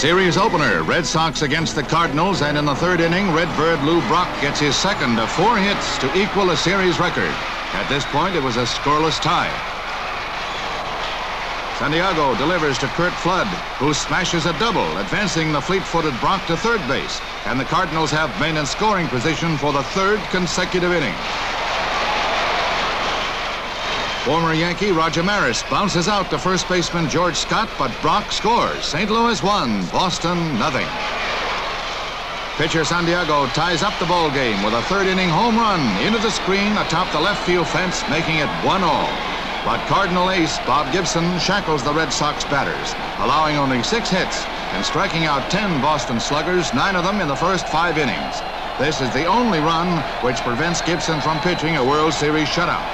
Series opener, Red Sox against the Cardinals, and in the third inning, Redbird Lou Brock gets his second of 4 hits to equal a series record. At this point, it was a scoreless tie. Santiago delivers to Curt Flood, who smashes a double, advancing the fleet-footed Brock to third base, and the Cardinals have men in scoring position for the third consecutive inning. Former Yankee Roger Maris bounces out to first baseman George Scott, but Brock scores. St. Louis 1, Boston 0. Pitcher Santiago ties up the ball game with a third inning home run into the screen atop the left field fence, making it 1-all. But Cardinal ace Bob Gibson shackles the Red Sox batters, allowing only 6 hits and striking out 10 Boston sluggers, 9 of them in the first 5 innings. This is the only run which prevents Gibson from pitching a World Series shutout.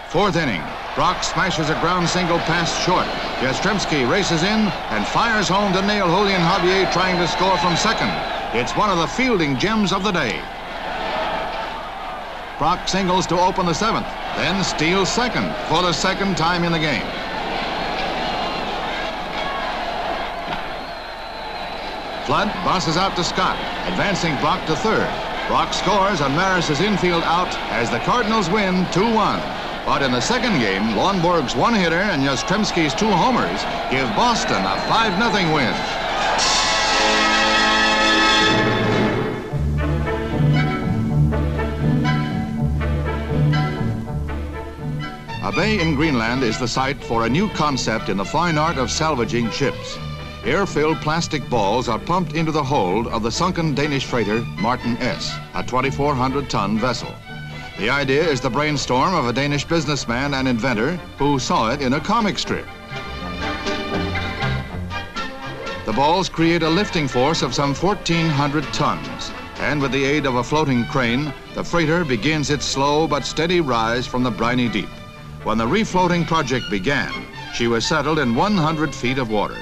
Fourth inning, Brock smashes a ground single past short. Yastrezemski races in and fires home to nail Julian Javier, trying to score from second. It's one of the fielding gems of the day. Brock singles to open the 7th, then steals second for the second time in the game. Flood bounces out to Scott, advancing Brock to third. Brock scores and Maris' infield out as the Cardinals win 2-1. But in the second game, Longborg's 1-hitter and Yastrezemski's 2 homers give Boston a 5-0 win. A bay in Greenland is the site for a new concept in the fine art of salvaging ships. Air-filled plastic balls are pumped into the hold of the sunken Danish freighter Martin S, a 2,400-ton vessel. The idea is the brainstorm of a Danish businessman and inventor who saw it in a comic strip. The balls create a lifting force of some 1,400 tons, and with the aid of a floating crane, the freighter begins its slow but steady rise from the briny deep. When the refloating project began, she was settled in 100 feet of water.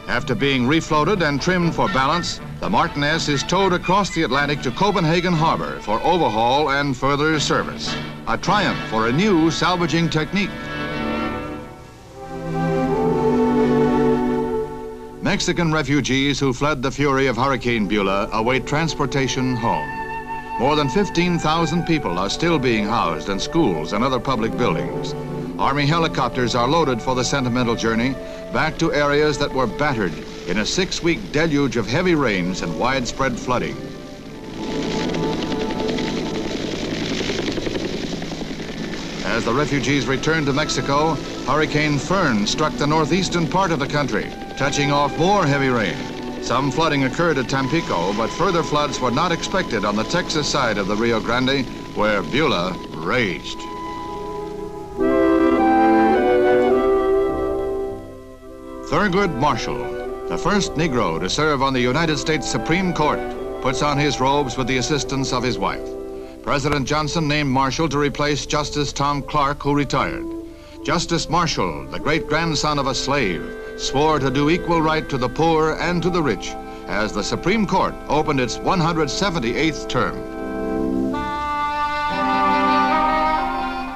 After being refloated and trimmed for balance, the Martin S is towed across the Atlantic to Copenhagen Harbor for overhaul and further service. A triumph for a new salvaging technique. Mexican refugees who fled the fury of Hurricane Beulah await transportation home. More than 15,000 people are still being housed in schools and other public buildings. Army helicopters are loaded for the sentimental journey back to areas that were battered in a 6-week deluge of heavy rains and widespread flooding. As the refugees returned to Mexico, Hurricane Fern struck the northeastern part of the country, touching off more heavy rain. Some flooding occurred at Tampico, but further floods were not expected on the Texas side of the Rio Grande, where Beulah raged. Thurgood Marshall, the first Negro to serve on the United States Supreme Court, puts on his robes with the assistance of his wife. President Johnson named Marshall to replace Justice Tom Clark, who retired. Justice Marshall, the great-grandson of a slave, swore to do equal right to the poor and to the rich as the Supreme Court opened its 178th term.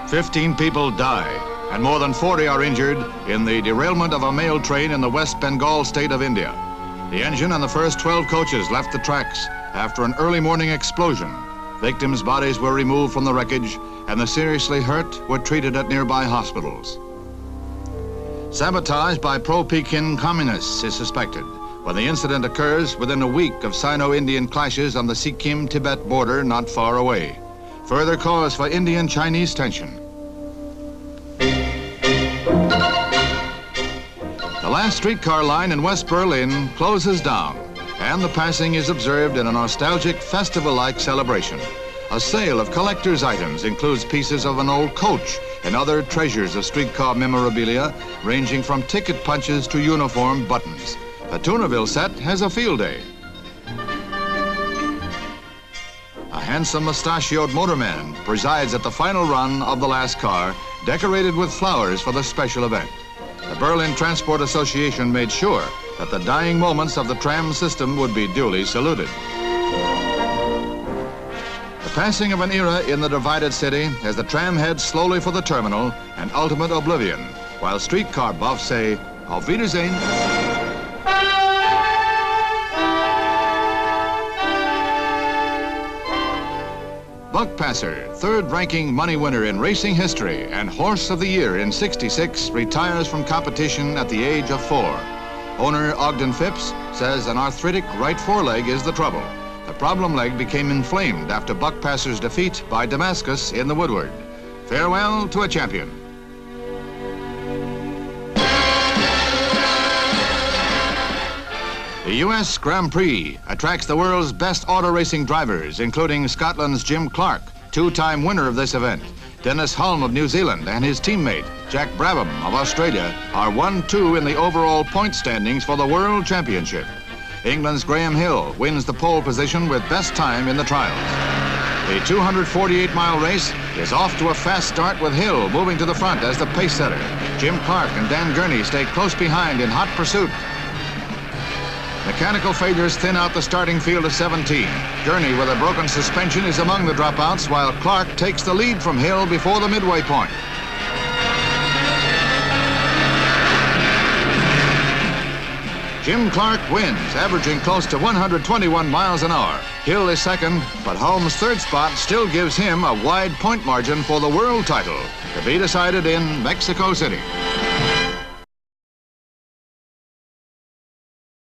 15 people die, and more than 40 are injured in the derailment of a mail train in the West Bengal state of India. The engine and the first 12 coaches left the tracks after an early morning explosion. Victims' bodies were removed from the wreckage, and the seriously hurt were treated at nearby hospitals. Sabotage by pro-Peking communists is suspected when the incident occurs within a week of Sino-Indian clashes on the Sikkim-Tibet border not far away. Further cause for Indian-Chinese tension. The last streetcar line in West Berlin closes down, and the passing is observed in a nostalgic festival-like celebration. A sale of collector's items includes pieces of an old coach and other treasures of streetcar memorabilia, ranging from ticket punches to uniform buttons. The Tunaville set has a field day. A handsome mustachioed motorman presides at the final run of the last car, decorated with flowers for the special event. The Berlin Transport Association made sure that the dying moments of the tram system would be duly saluted. The passing of an era in the divided city as the tram heads slowly for the terminal and ultimate oblivion, while streetcar buffs say, Auf Wiedersehen. Buckpasser, third-ranking money winner in racing history and horse of the year in '66, retires from competition at the age of 4. Owner Ogden Phipps says an arthritic right foreleg is the trouble. The problem leg became inflamed after Buckpasser's defeat by Damascus in the Woodward. Farewell to a champion. The U.S. Grand Prix attracts the world's best auto racing drivers, including Scotland's Jim Clark, two-time winner of this event. Dennis Hulme of New Zealand and his teammate, Jack Brabham of Australia, are 1-2 in the overall point standings for the World Championship. England's Graham Hill wins the pole position with best time in the trials. The 248-mile race is off to a fast start with Hill moving to the front as the pace setter. Jim Clark and Dan Gurney stay close behind in hot pursuit. Mechanical failures thin out the starting field of 17. Gurney, with a broken suspension, is among the dropouts, while Clark takes the lead from Hill before the midway point. Jim Clark wins, averaging close to 121 miles an hour. Hill is second, but Hulme's third spot still gives him a wide point margin for the world title, to be decided in Mexico City.